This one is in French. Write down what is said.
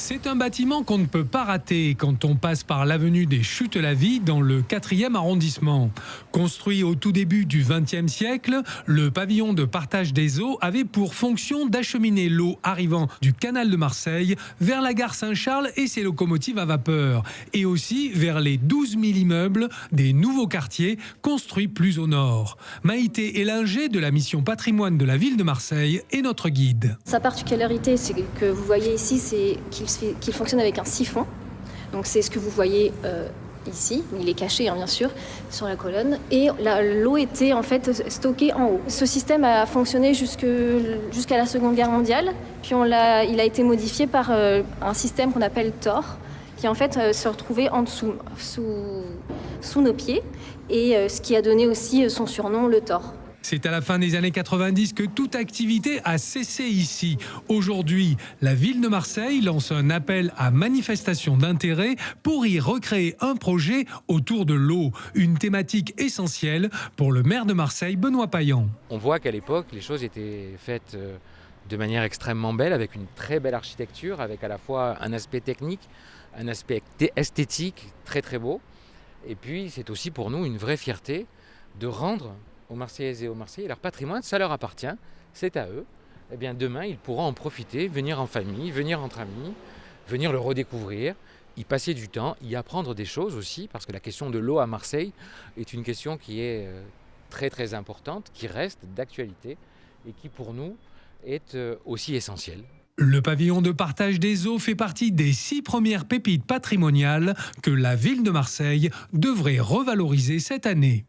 C'est un bâtiment qu'on ne peut pas rater quand on passe par l'avenue des Chutes-la-Vie dans le 4e arrondissement. Construit au tout début du XXe siècle, le pavillon de partage des eaux avait pour fonction d'acheminer l'eau arrivant du canal de Marseille vers la gare Saint-Charles et ses locomotives à vapeur, et aussi vers les 12 000 immeubles des nouveaux quartiers construits plus au nord. Maïté Ellinger de la mission patrimoine de la ville de Marseille est notre guide. Sa particularité, c'est que vous voyez ici, c'est qu'il fonctionne avec un siphon. Donc c'est ce que vous voyez ici, il est caché bien sûr sur la colonne, et l'eau était en fait stockée en haut. Ce système a fonctionné jusqu'à la Seconde Guerre mondiale, puis il a été modifié par un système qu'on appelle TOR, qui en fait se retrouvait en dessous, sous nos pieds, et ce qui a donné aussi son surnom, le TOR. C'est à la fin des années 90 que toute activité a cessé ici. Aujourd'hui, la ville de Marseille lance un appel à manifestation d'intérêt pour y recréer un projet autour de l'eau, une thématique essentielle pour le maire de Marseille, Benoît Payan. On voit qu'à l'époque, les choses étaient faites de manière extrêmement belle, avec une très belle architecture, avec à la fois un aspect technique, un aspect esthétique très très beau. Et puis c'est aussi pour nous une vraie fierté de rendre aux Marseillaises et aux Marseillais leur patrimoine, ça leur appartient, c'est à eux. Eh bien demain, ils pourront en profiter, venir en famille, venir entre amis, venir le redécouvrir, y passer du temps, y apprendre des choses aussi, parce que la question de l'eau à Marseille est une question qui est très très importante, qui reste d'actualité et qui pour nous est aussi essentielle. Le pavillon de partage des eaux fait partie des 6 premières pépites patrimoniales que la ville de Marseille devrait revaloriser cette année.